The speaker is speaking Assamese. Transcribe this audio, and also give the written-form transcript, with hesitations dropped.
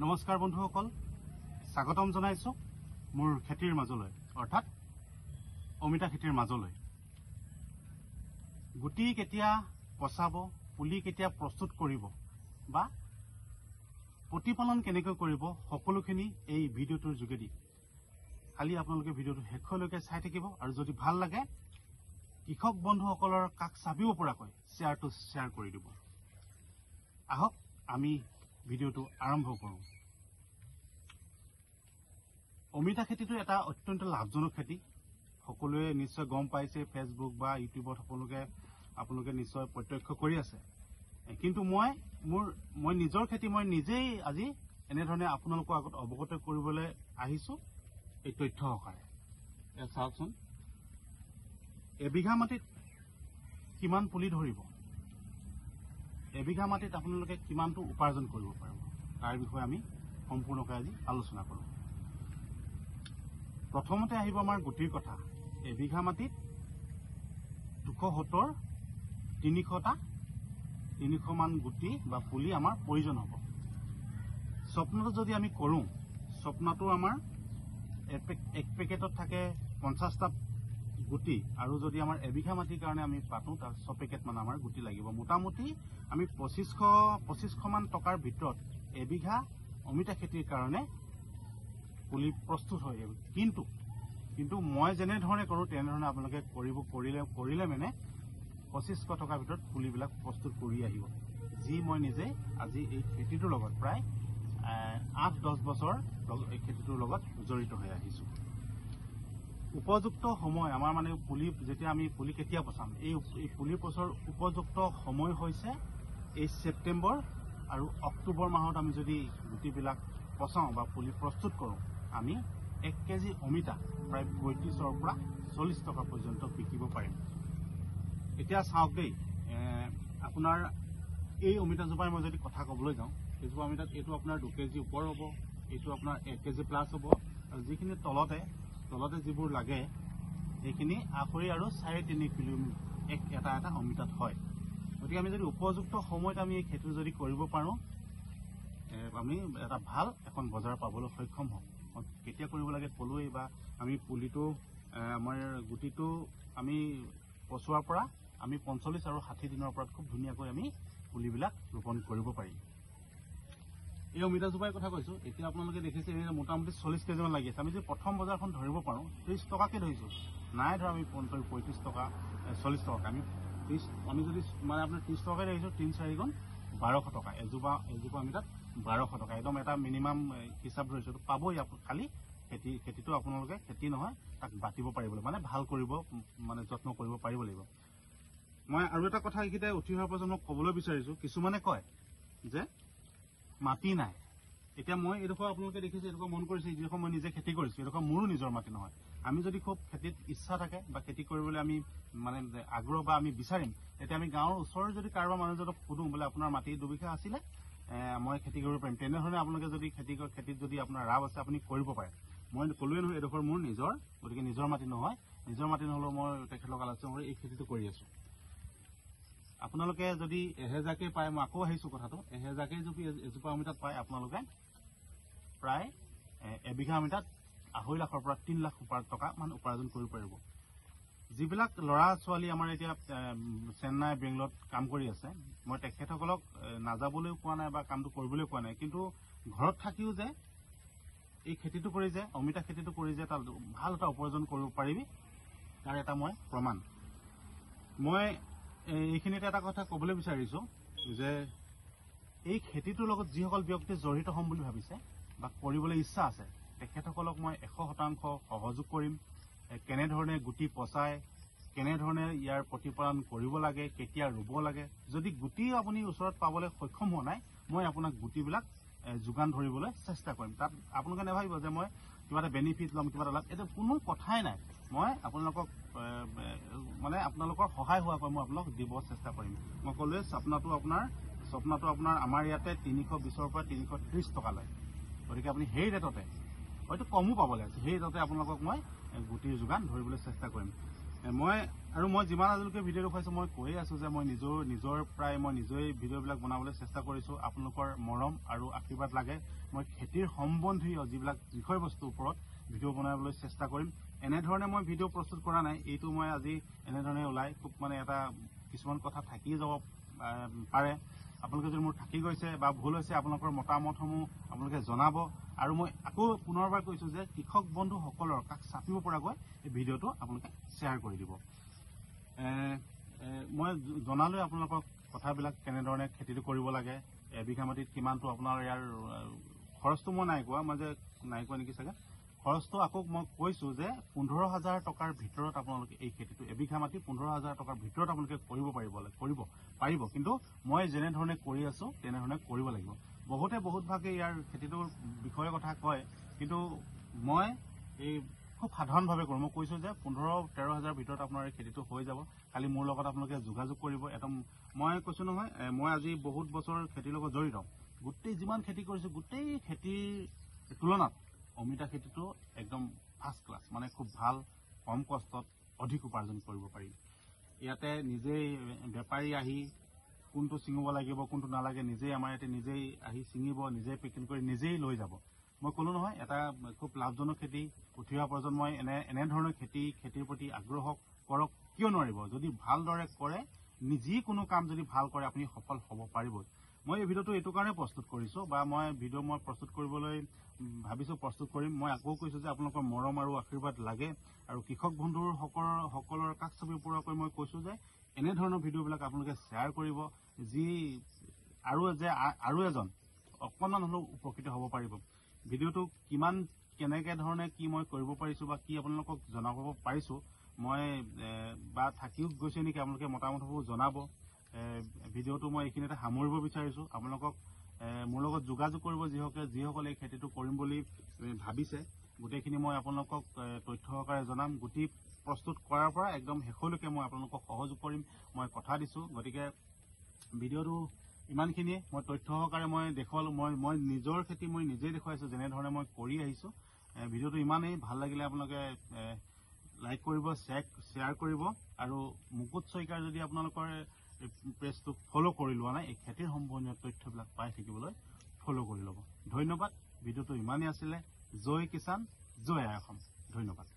নমস্কাৰ বন্ধুসকল, স্বাগতম জনাইছো মোৰ খেতিৰ মাজলৈ, অৰ্থাৎ অমিতা খেতিৰ মাজলৈ। গুটি কেতিয়া পচাব, পুলি কেতিয়া প্ৰস্তুত কৰিব বা প্ৰতিপালন কেনেকৈ কৰিব, সকলোখিনি এই ভিডিঅ'টোৰ যোগেদি খালি আপোনালোকে ভিডিঅ'টো শেষলৈকে চাই থাকিব আৰু যদি ভাল লাগে কৃষক বন্ধুসকলৰ কাষ চাপিব পৰাকৈ শ্বেয়াৰটো শ্বেয়াৰ কৰি দিব। আহক আমি ভিডিঅ'টো আৰম্ভ কৰোঁ। অমিতা খেতিটো এটা অত্যন্ত লাভজনক খেতি। সকলোৱে নিশ্চয় গম পাইছে, ফেচবুক বা ইউটিউবত আপোনালোকে নিশ্চয় প্ৰত্যক্ষ কৰি আছে। কিন্তু মই নিজৰ খেতি মই নিজেই আজি এনেধৰণে আপোনালোকৰ আগত অৱগত কৰিবলৈ আহিছোঁ এই তথ্য সহকাৰে। ইয়াত চাওকচোন, এবিঘা মাটিত কিমান পুলি ধৰিব, এবিঘা মাটিত আপোনালোকে কিমানটো উপাৰ্জন কৰিব পাৰিব, তাৰ বিষয়ে আমি সম্পূৰ্ণকৈ আজি আলোচনা কৰোঁ। প্ৰথমতে আহিব আমাৰ গুটিৰ কথা। এবিঘা মাটিত 270-300 মান গুটি বা পুলি আমাৰ প্ৰয়োজন হ'ব। স্বপ্নটো যদি আমি কৰোঁ, স্বপ্নটো আমাৰ এক পেকেটত থাকে 50টা গুটি, আৰু যদি আমাৰ এবিঘা মাটিৰ কাৰণে আমি পাতোঁ তাত 6 পেকেট মান আমাৰ গুটি লাগিব। মোটামুটি আমি 2500 মান টকাৰ ভিতৰত এবিঘা অমিতা খেতিৰ কাৰণে পুলি প্ৰস্তুত হৈ যাব। কিন্তু মই যেনেধৰণে কৰোঁ তেনেধৰণে আপোনালোকে কৰিলে মানে 2500 টকাৰ ভিতৰত পুলিবিলাক প্ৰস্তুত কৰি আহিব। যি মই নিজে আজি এই খেতিটোৰ লগত প্ৰায় 8-10 বছৰ এই খেতিটোৰ লগত জড়িত হৈ আহিছোঁ। উপযুক্ত সময় আমাৰ মানে যেতিয়া আমি পুলি কেতিয়া পচাম, এই পুলি পচোৱাৰ উপযুক্ত সময় হৈছে এই ছেপ্টেম্বৰ আৰু অক্টোবৰ মাহত। আমি যদি গুটিবিলাক পচাওঁ বা পুলি প্ৰস্তুত কৰোঁ, আমি 1 কেজি অমিতা প্ৰায় 35ৰ পৰা 40 টকা পৰ্যন্ত বিকিব পাৰিম। এতিয়া চাওক দেই, আপোনাৰ এই অমিতাজোপাৰ মই যদি কথা ক'বলৈ যাওঁ, এইজোপা অমিতাত এইটো আপোনাৰ 2 কেজি ওপৰ হ'ব, এইটো আপোনাৰ 1 কেজি প্লাছ হ'ব, আৰু যিখিনি তলতে যিবোৰ লাগে সেইখিনি আঢ়ৈ আৰু 3.5 কিলো এটা অমিতাত হয়। গতিকে আমি যদি উপযুক্ত সময়ত আমি এই খেতি যদি কৰিব পাৰোঁ, আমি এটা ভাল এখন বজাৰ পাবলৈ সক্ষম হ'ম। কেতিয়া কৰিব লাগে ক'লোৱেই, বা আমি পুলিটো আমাৰ গুটিটো আমি পচোৱাৰ পৰা আমি 45 আৰু 60 দিনৰ পৰা খুব ধুনীয়াকৈ আমি পুলিবিলাক ৰোপণ কৰিব পাৰিম। এই অমিতাজোপাৰ কথা কৈছোঁ। এতিয়া আপোনালোকে দেখিছে মোটামুটি 40 কেজিমান লাগি আছে। আমি যদি প্ৰথম বজাৰখন ধৰিব পাৰোঁ, 30 টকাকৈ ধৰিছোঁ, নাই ধৰা আমি 35 টকা 40 টকা, আমি যদি মানে আপোনাৰ 30 টকাকৈ ধৰিছোঁ, 3-4 গুণ 1200 টকা। এজোপা অমিতাত 1200 টকা, একদম এটা মিনিমাম হিচাপ ধৰিছোঁ। পাবই খালি খেতিটো আপোনালোকে খেতি নহয়, তাক বাতিব পাৰিব লাগিব, মানে ভাল কৰিব, মানে যত্ন কৰিব পাৰিব লাগিব। মই আৰু এটা কথা এইকেইটা উঠি অহাৰ প্ৰজন্মক ক'বলৈ বিচাৰিছোঁ। কিছুমানে কয় যে মাটি নাই। এতিয়া মই এইডোখৰ আপোনালোকে দেখিছে, এইডোখৰ মন কৰিছে, যিডোখৰ মই নিজে খেতি কৰিছোঁ, এইডোখৰ মোৰো নিজৰ মাটি নহয়। আমি যদি খুব খেতিত ইচ্ছা থাকে বা খেতি কৰিবলৈ আমি মানে আগ্ৰহ বা আমি বিচাৰিম, তেতিয়া আমি গাঁৱৰ ওচৰৰ যদি কাৰোবাৰ মানুহজনক সুধোঁ, বোলে আপোনাৰ মাটি 2 বিঘা আছিলে, মই খেতি কৰিব পাৰিম, তেনেধৰণে আপোনালোকে যদি খেতিত যদি আপোনাৰ ৰাপ আছে, আপুনি কৰিব পাৰে। মই ক'লোৱে নহয়, এইডোখৰ মোৰ নিজৰ, গতিকে নিজৰ মাটি নহয়, নিজৰ মাটি নহ'লেও মই তেখেতক আলোচনা কৰি এই খেতিটো কৰি আছোঁ। আপোনালোকে যদি 1000কৈ পায়, মই আকৌ আহিছোঁ কথাটো, 1000কৈ যদি এজোপা অমিতাত পায়, আপোনালোকে প্ৰায় এবিঘা অমিতাত 2.5 লাখৰ পৰা 3 লাখ টকা মান উপাৰ্জন কৰিব পাৰিব। যিবিলাক ল'ৰা ছোৱালী আমাৰ এতিয়া চেন্নাই, বেংগলত কাম কৰি আছে, মই তেখেতসকলক নাযাবলৈও কোৱা নাই বা কামটো কৰিবলৈ কোৱা নাই, কিন্তু ঘৰত থাকিও যে এই খেতিটো কৰি যে অমিতা খেতিটো কৰি যে তাত ভাল এটা উপাৰ্জন কৰিব পাৰিবি, তাৰ এটা মই প্ৰমাণ। মই এইখিনিতে এটা কথা ক'বলৈ বিচাৰিছোঁ যে এই খেতিটোৰ লগত যিসকল ব্যক্তি জড়িত হ'ম বুলি ভাবিছে বা কৰিবলৈ ইচ্ছা আছে, তেখেতসকলক মই 100% সহযোগ কৰিম। কেনেধৰণে গুটি পচাই, কেনেধৰণে ইয়াৰ প্ৰতিপালন কৰিব লাগে, কেতিয়া ৰুব লাগে। যদি গুটি আপুনি ওচৰত পাবলৈ সক্ষম হোৱা নাই, মই আপোনাক গুটিবিলাক যোগান ধৰিবলৈ চেষ্টা কৰিম। তাত আপোনালোকে নাভাবিব যে মই কিবা এটা বেনিফিট ল'ম, কিবা এটা লাভ, এইটো কোনো কথাই নাই। মই আপোনালোকক মানে আপোনালোকৰ সহায় হোৱাকৈ মই আপোনালোকক দিব চেষ্টা কৰিম। মই ক'লোৱে স্বপ্নটো আপোনাৰ আমাৰ ইয়াতে 320ৰ পৰা 330 টকা লয়। গতিকে আপুনি সেই ৰেটতে, হয়তো কমো পাবলৈ আছে, সেই ৰেটতে আপোনালোকক মই গুটিৰ যোগান ধৰিবলৈ চেষ্টা কৰিম। মই যিমান আজিলৈকে ভিডিঅ' দেখুৱাইছোঁ মই কৈয়ে আছোঁ যে মই নিজৰ প্ৰায় মই নিজেই ভিডিঅ'বিলাক বনাবলৈ চেষ্টা কৰিছোঁ। আপোনালোকৰ মৰম আৰু আশীৰ্বাদ লাগে। মই খেতিৰ সম্বন্ধীয় যিবিলাক বিষয়বস্তুৰ ওপৰত ভিডিঅ' বনাবলৈ চেষ্টা কৰিম। এনেধৰণে মই ভিডিঅ' প্ৰস্তুত কৰা নাই, এইটো মই আজি এনেধৰণে ওলাই খুব মানে এটা কিছুমান কথা থাকি যাব পাৰে। আপোনালোকে যদি মোৰ থাকি গৈছে বা ভুল হৈছে আপোনালোকৰ মতামতসমূহ আপোনালোকে জনাব। আৰু মই আকৌ পুনৰবাৰ কৈছোঁ যে কৃষক বন্ধুসকলৰ কাষ চাপিব পৰাকৈ এই ভিডিঅ'টো আপোনালোকে শ্বেয়াৰ কৰি দিব। মই জনালোঁ আপোনালোকক কথাবিলাক কেনেধৰণে খেতিটো কৰিব লাগে, এবিঘা মাটিত কিমানটো আপোনাৰ ইয়াৰ খৰচটো মই নাই কোৱা, মই যে নাই কোৱা নেকি চাগে। খৰচটো আকৌ মই কৈছোঁ যে 15,000 টকাৰ ভিতৰত আপোনালোকে এই খেতিটো এবিঘা মাটি 15,000 টকাৰ ভিতৰত আপোনালোকে কৰিব পাৰিব। কিন্তু মই যেনেধৰণে কৰি আছোঁ তেনেধৰণে কৰিব লাগিব। বহুতে বহুত ভাগে ইয়াৰ খেতিটোৰ বিষয়ে কথা কয়, কিন্তু মই এই খুব সাধাৰণভাৱে কৰোঁ। মই কৈছোঁ যে 15-13,000 ভিতৰত আপোনাৰ এই খেতিটো হৈ যাব। খালি মোৰ লগত আপোনালোকে যোগাযোগ কৰিব। মই কৈছোঁ নহয়, মই আজি বহুত বছৰ খেতিৰ লগত জড়িত। গোটেই যিমান খেতি কৰিছোঁ গোটেই খেতিৰ তুলনাত অমিতা খেতিটো একদম ফাৰ্ষ্ট ক্লাছ, মানে খুব ভাল, কম কষ্টত অধিক উপাৰ্জন কৰিব পাৰি। ইয়াতে নিজেই বেপাৰী আহি কোনটো ছিঙিব লাগিব কোনটো নালাগে নিজেই আমাৰ ইয়াতে নিজেই আহি ছিঙিব, নিজেই পেকিং কৰি নিজেই লৈ যাব। মই ক'লো নহয় এটা খুব লাভজনক খেতি। উঠি অহা প্ৰজন্মই এনেধৰণৰ খেতিৰ প্ৰতি আগ্ৰহ কৰক। কিয় নোৱাৰিব? যদি ভালদৰে কৰে, যিকোনো কাম যদি ভাল কৰে আপুনি সফল হ'ব পাৰিব। মই এই ভিডিঅ'টো এইটো কাৰণে প্ৰস্তুত কৰিছোঁ বা মই প্ৰস্তুত কৰিবলৈ ভাবিছোঁ, প্ৰস্তুত কৰিম। মই আকৌ কৈছোঁ যে আপোনালোকৰ মৰম আৰু আশীৰ্বাদ লাগে আৰু কৃষক বন্ধুসকলৰ কাষ চাপিব পৰাকৈ মই কৈছোঁ যে এনেধৰণৰ ভিডিঅ'বিলাক আপোনালোকে শ্বেয়াৰ কৰিব, যি আৰু এজন অকণমান হ'লেও উপকৃত হ'ব পাৰিব। ভিডিঅ'টো কেনেকে ধৰণে কি মই কৰিব পাৰিছোঁ বা কি আপোনালোকক জনাব পাৰিছোঁ, মই বা থাকিও গৈছে নেকি আপোনালোকে মতামতবোৰ জনাব। ভিডিঅ'টো মই এইখিনিতে সামৰিব বিচাৰিছোঁ। আপোনালোকক মোৰ লগত যোগাযোগ কৰিব যিসকলে এই খেতিটো কৰিম বুলি ভাবিছে। গোটেইখিনি মই আপোনালোকক তথ্য সহকাৰে জনাম। গুটি প্ৰস্তুত কৰাৰ পৰা একদম শেষলৈকে মই আপোনালোকক সহযোগ কৰিম, মই কথা দিছোঁ। গতিকে ভিডিঅ'টো ইমানখিনিয়ে। মই তথ্য সহকাৰে মই দেখুৱালোঁ। মই নিজৰ খেতি মই নিজেই দেখুৱাইছোঁ যেনেধৰণে মই কৰি আহিছোঁ। ভিডিঅ'টো ইমানেই ভাল লাগিলে আপোনালোকে লাইক কৰিব, শ্বেয়াৰ কৰিব আৰু মুকুট শইকীয়াৰ যদি আপোনালোকৰ পেজটো ফ'ল' কৰি লোৱা নাই, এই খেতিৰ সম্বন্ধীয় তথ্যবিলাক পাই থাকিবলৈ ফ'ল' কৰি ল'ব। ধন্যবাদ। ভিডিঅ'টো ইমানেই আছিলে। জয় কিষাণ, জয় আই অসম। ধন্যবাদ।